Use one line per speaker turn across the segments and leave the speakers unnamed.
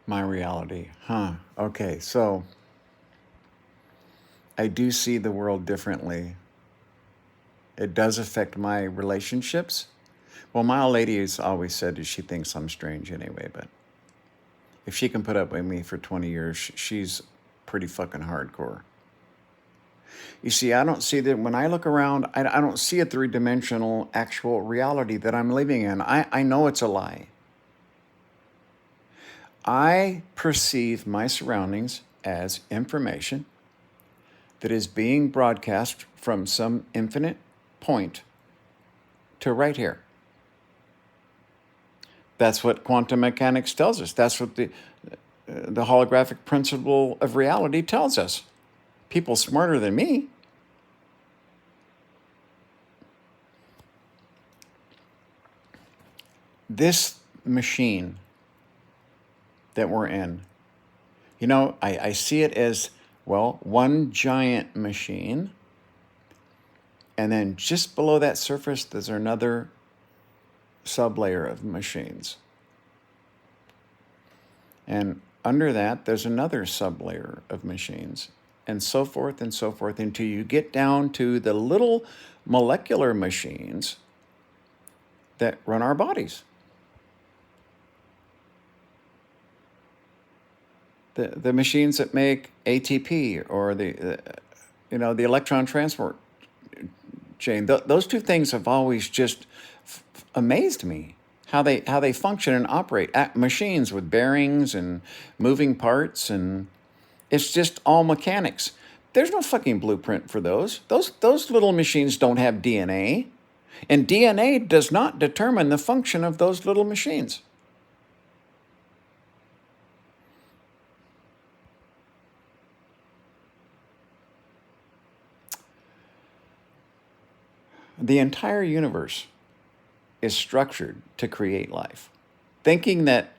My reality. Huh. Okay, so I do see the world differently. It does affect my relationships. Well, my old lady has always said that she thinks I'm strange anyway, but if she can put up with me for 20 years, she's pretty fucking hardcore. You see, I don't see that when I look around, I don't see a three dimensional actual reality that I'm living in. I know it's a lie. I perceive my surroundings as information that is being broadcast from some infinite point to right here. That's what quantum mechanics tells us. That's what the holographic principle of reality tells us. People smarter than me. This machine that we're in, I see it as, well, one giant machine. And then just below that surface, there's another sublayer of machines. And under that, there's another sublayer of machines, and so forth until you get down to the little molecular machines that run our bodies. The machines that make ATP or the electron transport chain. Those two things have always just amazed me. How they function and operate. Machines with bearings and moving parts, and it's just all mechanics. There's no fucking blueprint for those. Those little machines don't have DNA, and DNA does not determine the function of those little machines. The entire universe is structured to create life. Thinking that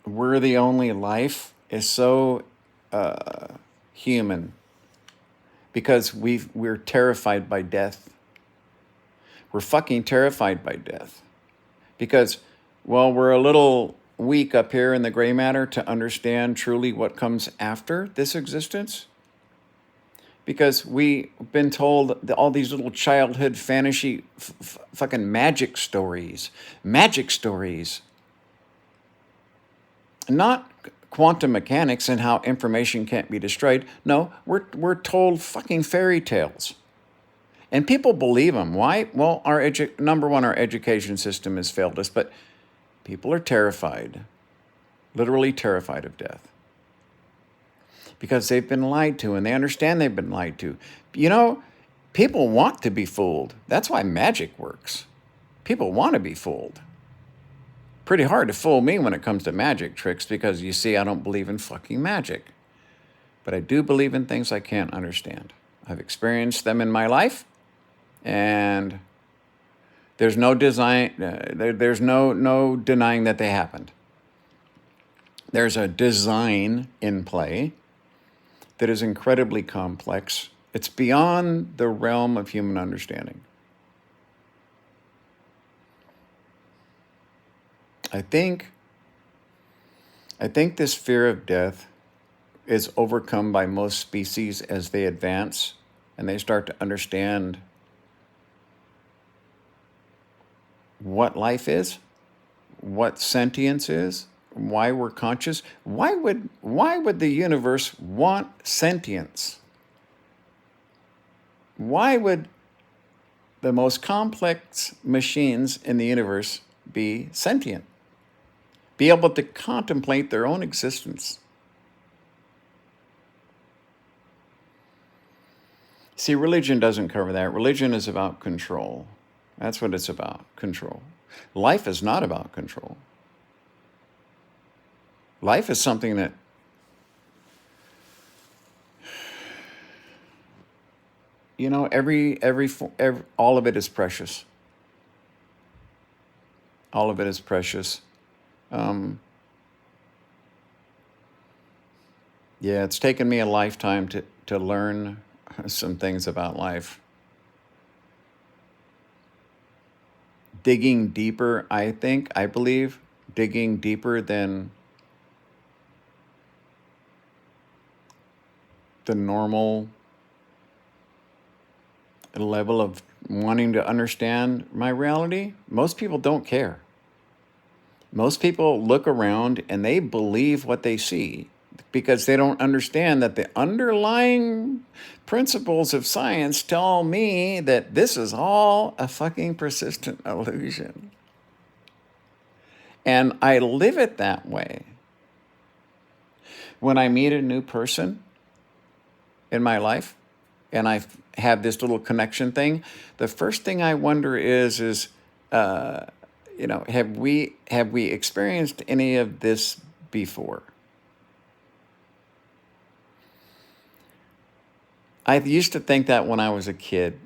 we're the only life is so human, because we're terrified by death. We're fucking terrified by death because, well, we're a little weak up here in the gray matter to understand truly what comes after this existence. Because we've been told all these little childhood fantasy fucking magic stories. Not quantum mechanics and how information can't be destroyed. No, we're told fucking fairy tales. And people believe them. Why? Well, number one, our education system has failed us, but people are terrified, literally terrified of death, because they've been lied to, and they understand they've been lied to. People want to be fooled. That's why magic works. People want to be fooled. Pretty hard to fool me when it comes to magic tricks, because you see, I don't believe in fucking magic. But I do believe in things I can't understand. I've experienced them in my life, and there's no there's no denying that they happened. There's a design in play that is incredibly complex. It's beyond the realm of human understanding. I think this fear of death is overcome by most species as they advance and they start to understand what life is, what sentience is, why we're conscious. Why would the universe want sentience? Why would the most complex machines in the universe be sentient? Be able to contemplate their own existence? See, religion doesn't cover that. Religion is about control. That's what it's about, control. Life is not about control. Life is something that all of it is precious. All of it is precious. Yeah, it's taken me a lifetime to learn some things about life. Digging deeper, I believe, digging deeper than the normal level of wanting to understand my reality? Most people don't care. Most people look around and they believe what they see because they don't understand that the underlying principles of science tell me that this is all a fucking persistent illusion. And I live it that way. When I meet a new person in my life and I have this little connection thing, the first thing I wonder is have we experienced any of this before? I used to think that when I was a kid.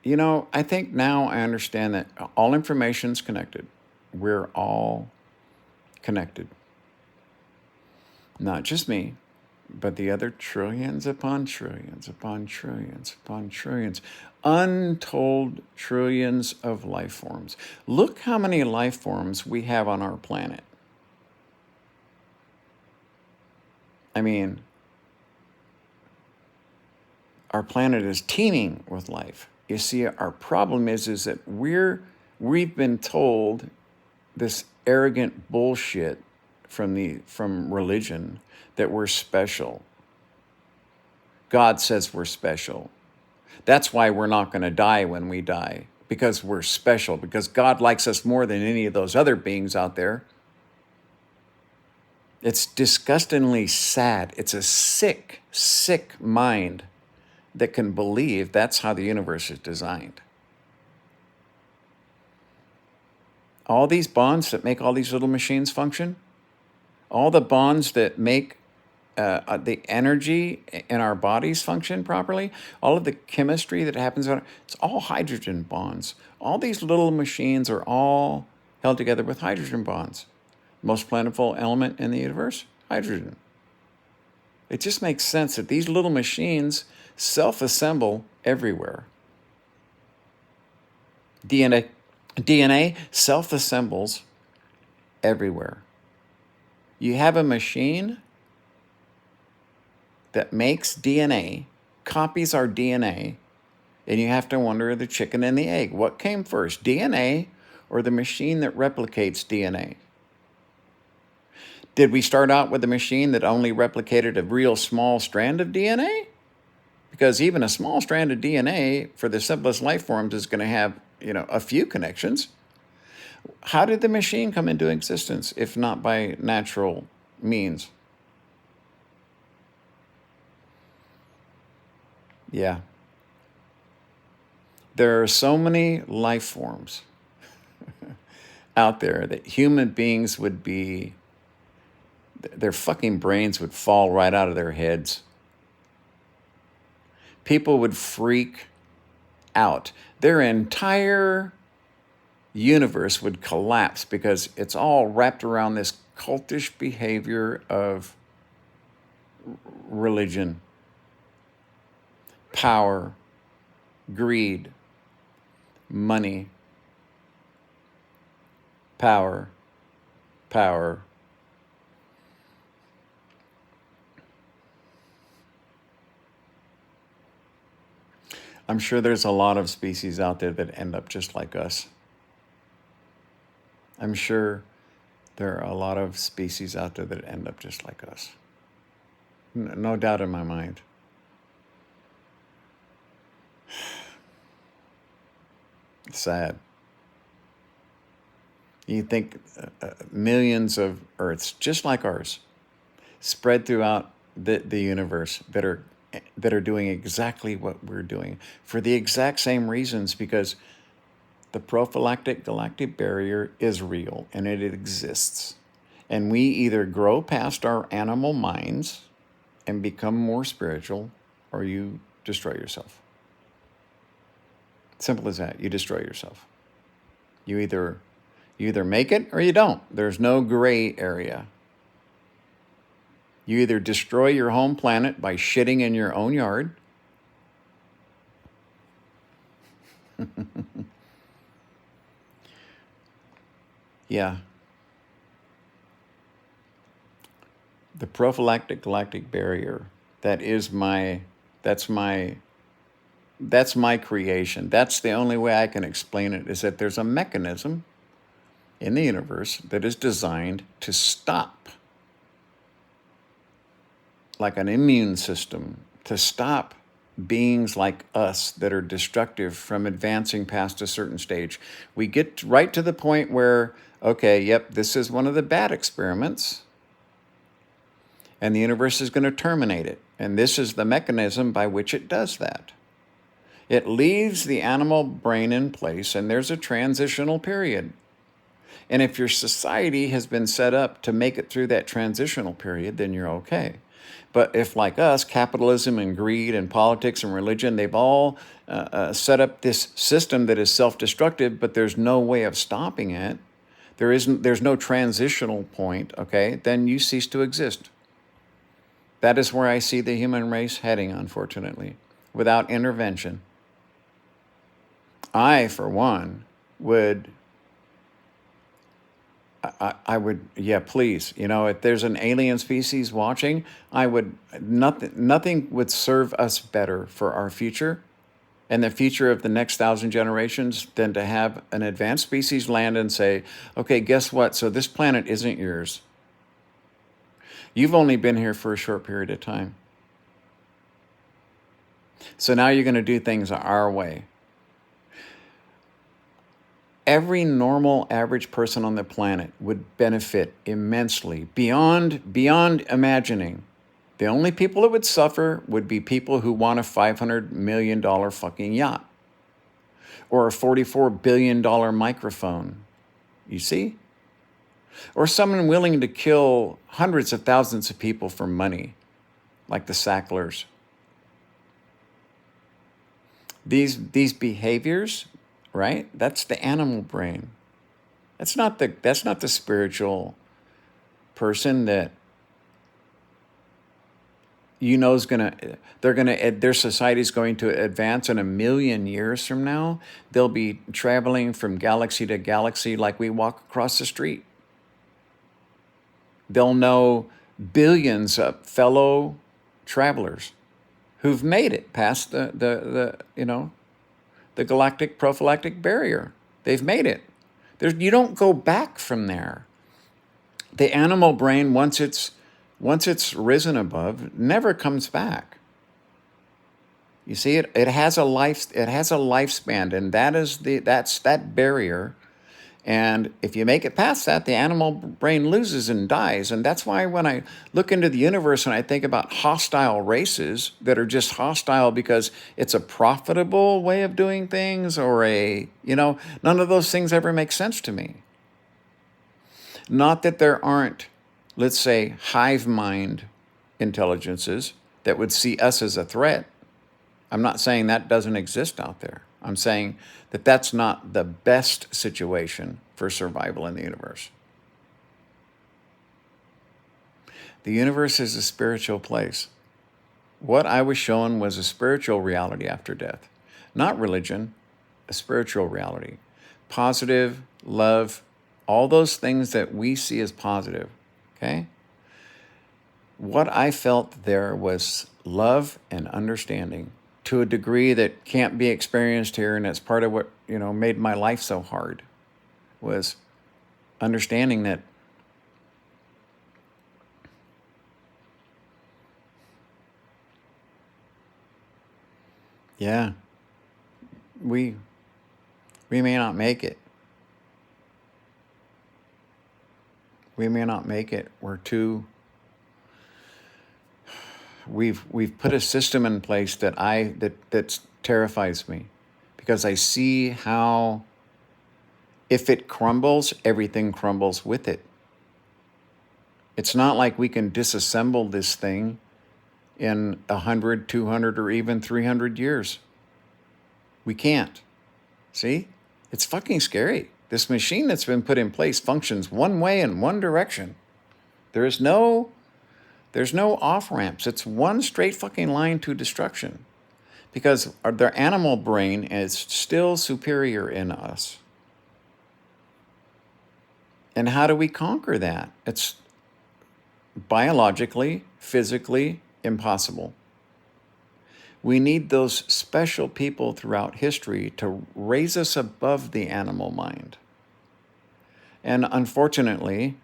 I think now I understand that all information's connected. We're all connected. Not just me, but the other trillions upon trillions upon trillions upon trillions, untold trillions of life forms. Look how many life forms we have on our planet. I mean, our planet is teeming with life. You see, our problem is that we've been told this arrogant bullshit from religion that we're special. God says we're special. That's why we're not going to die when we die, because we're special, because God likes us more than any of those other beings out there. It's disgustingly sad. It's a sick, sick mind that can believe that's how the universe is designed. All these bonds that make all these little machines function, all the bonds that make the energy in our bodies function properly, all of the chemistry that happens, it's all hydrogen bonds. All these little machines are all held together with hydrogen bonds. Most plentiful element in the universe, hydrogen. It just makes sense that these little machines self-assemble everywhere. DNA self-assembles everywhere. You have a machine that makes DNA, copies our DNA, and you have to wonder the chicken and the egg. What came first, DNA or the machine that replicates DNA? Did we start out with a machine that only replicated a real small strand of DNA? Because even a small strand of DNA for the simplest life forms is going to have, a few connections. How did the machine come into existence if not by natural means? Yeah. There are so many life forms out there that human beings would be, their fucking brains would fall right out of their heads. People would freak out. Their entire universe would collapse because it's all wrapped around this cultish behavior of religion, power, greed, money, power. I'm sure there's a lot of species out there that end up just like us. I'm sure there are a lot of species out there that end up just like us. No doubt in my mind. It's sad. You think millions of Earths, just like ours, spread throughout the universe that are doing exactly what we're doing for the exact same reasons, because the prophylactic galactic barrier is real and it exists. And we either grow past our animal minds and become more spiritual, or you destroy yourself. Simple as that. You destroy yourself. You either make it or you don't. There's no gray area. You either destroy your home planet by shitting in your own yard, yeah, The prophylactic galactic barrier. That is my, that's my, that's my creation. That's the only way I can explain it, is that there's a mechanism in the universe that is designed to stop, like an immune system, to stop beings like us that are destructive from advancing past a certain stage. We get right to the point where, okay, yep, this is one of the bad experiments, and the universe is going to terminate it. And this is the mechanism by which it does that. It leaves the animal brain in place, and there's a transitional period. And if your society has been set up to make it through that transitional period, then you're okay. But if, like us, capitalism and greed and politics and religion, they've all set up this system that is self-destructive, but there's no way of stopping it, there's no transitional point, okay, then you cease to exist. That is where I see the human race heading, unfortunately, without intervention. I, for one, would... I would, yeah, please. You know, if there's an alien species watching, nothing would serve us better for our future and the future of the next 1,000 generations than to have an advanced species land and say, okay, guess what? So this planet isn't yours. You've only been here for a short period of time. So now you're going to do things our way. Every normal average person on the planet would benefit immensely beyond imagining. The only people that would suffer would be people who want a $500 million fucking yacht or a $44 billion microphone. You see? Or someone willing to kill hundreds of thousands of people for money, like the Sacklers. These behaviors, right? That's the animal brain. That's not the spiritual person that you know is their society is going to advance in 1,000,000 years from now. They'll be traveling from galaxy to galaxy like we walk across the street. They'll know billions of fellow travelers who've made it past the galactic prophylactic barrier. They've made it. You don't go back from there. The animal brain, once it's risen above, never comes back. You see, it has a lifespan, and that's that barrier. And if you make it past that, the animal brain loses and dies. And that's why when I look into the universe and I think about hostile races that are just hostile because it's a profitable way of doing things or none of those things ever make sense to me. Not that there aren't, let's say, hive mind intelligences that would see us as a threat. I'm not saying that doesn't exist out there. I'm saying that that's not the best situation for survival in the universe. The universe is a spiritual place. What I was shown was a spiritual reality after death. Not religion, a spiritual reality. Positive, love, all those things that we see as positive, okay? What I felt there was love and understanding to a degree that can't be experienced here, and that's part of what, made my life so hard, was understanding that yeah, we may not make it. We may not make it. We've put a system in place that terrifies me, because I see how if it crumbles, everything crumbles with it. It's not like we can disassemble this thing in 100, 200, or even 300 years. We can't. See? It's fucking scary. This machine that's been put in place functions one way in one direction. There's no off-ramps. It's one straight fucking line to destruction, because their animal brain is still superior in us. And how do we conquer that? biologically, physically impossible. We need those special people throughout history to raise us above the animal mind. And unfortunately,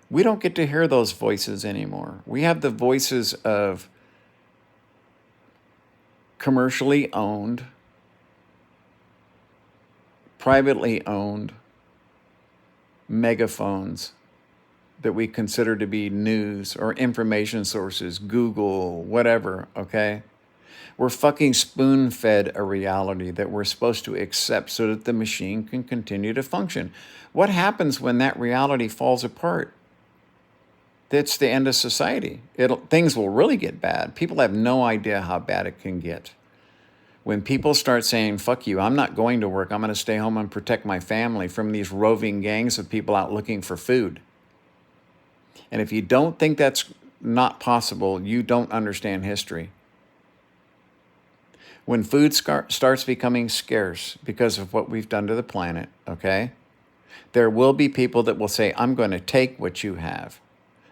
we don't get to hear those voices anymore. We have the voices of commercially owned, privately owned megaphones that we consider to be news or information sources, Google, whatever, okay? We're fucking spoon-fed a reality that we're supposed to accept so that the machine can continue to function. What happens when that reality falls apart? It's the end of society. Things will really get bad. People have no idea how bad it can get. When people start saying, fuck you, I'm not going to work, I'm going to stay home and protect my family from these roving gangs of people out looking for food. And if you don't think that's not possible, you don't understand history. When food starts becoming scarce because of what we've done to the planet, okay, there will be people that will say, I'm going to take what you have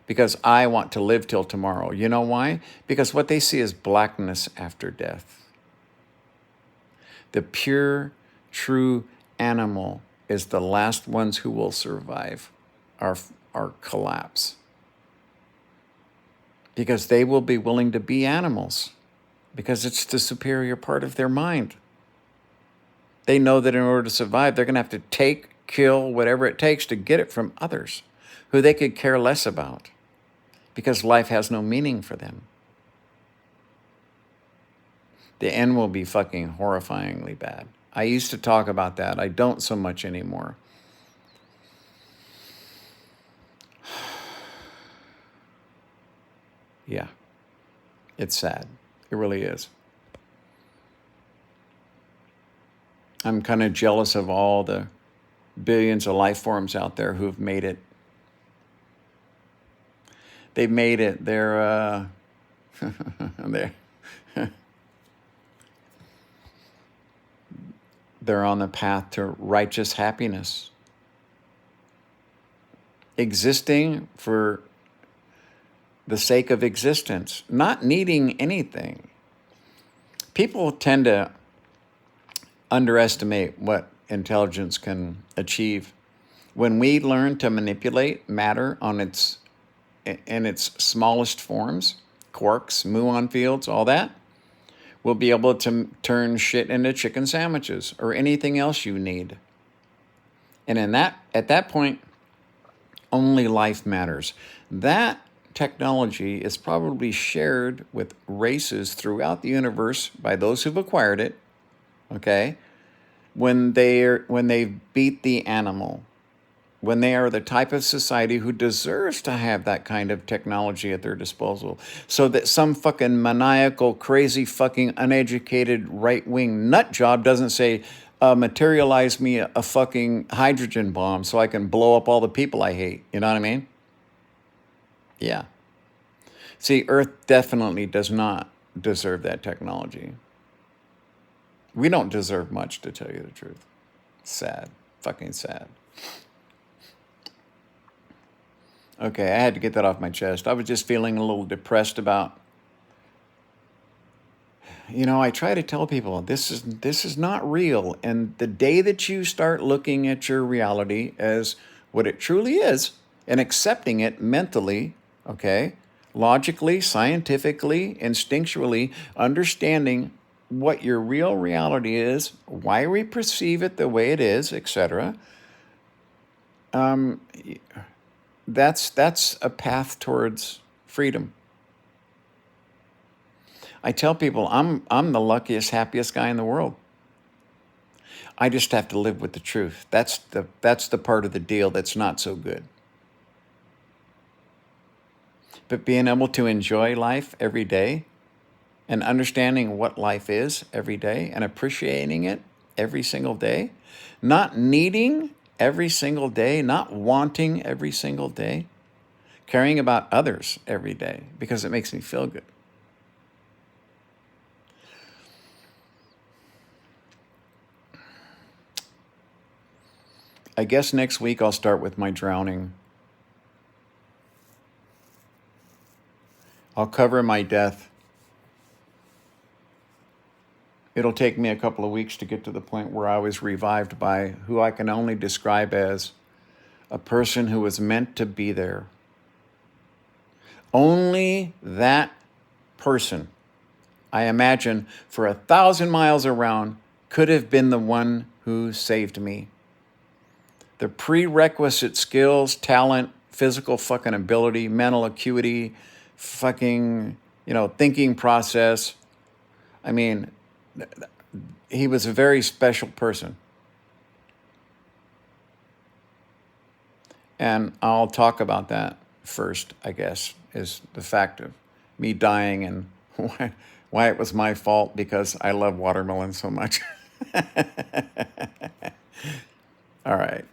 because I want to live till tomorrow. You know why? Because what they see is blackness after death. The pure, true animal is the last ones who will survive our collapse. Because they will be willing to be animals. Because it's the superior part of their mind. They know that in order to survive, they're going to have to take, kill, whatever it takes to get it from others who they could care less about. Because life has no meaning for them. The end will be fucking horrifyingly bad. I used to talk about that. I don't so much anymore. Yeah. It's sad. It really is. I'm kind of jealous of all the billions of life forms out there who've made it. They've made it. They're they're on the path to righteous happiness. Existing for the sake of existence, not needing anything. People tend to underestimate what intelligence can achieve. When we learn to manipulate matter in its smallest forms, quarks, muon fields, all that, we'll be able to turn shit into chicken sandwiches or anything else you need. And at that point, only life matters. That technology is probably shared with races throughout the universe by those who've acquired it, okay? When they beat the animal, when they are the type of society who deserves to have that kind of technology at their disposal, so that some fucking maniacal, crazy, fucking uneducated right-wing nut job doesn't say, materialize me a fucking hydrogen bomb so I can blow up all the people I hate. You know what I mean? Yeah. See, Earth definitely does not deserve that technology. We don't deserve much, to tell you the truth. Sad. Fucking sad. Okay, I had to get that off my chest. I was just feeling a little depressed about, I try to tell people this is not real. And the day that you start looking at your reality as what it truly is and accepting it mentally, okay, logically, scientifically, instinctually, understanding what your real reality is, why we perceive it the way it is, etc., that's a path towards freedom. I tell people I'm the luckiest, happiest guy in the world. I just have to live with the truth. That's the part of the deal that's not so good. But being able to enjoy life every day and understanding what life is every day and appreciating it every single day, not needing every single day, not wanting every single day, caring about others every day because it makes me feel good. I guess next week I'll start with my drowning. I'll cover my death. It'll take me a couple of weeks to get to the point where I was revived by who I can only describe as a person who was meant to be there. Only that person, I imagine, for 1,000 miles around, could have been the one who saved me. The prerequisite skills, talent, physical fucking ability, mental acuity, fucking, thinking process. I mean, he was a very special person. And I'll talk about that first, I guess, is the fact of me dying and why it was my fault because I love watermelon so much. All right.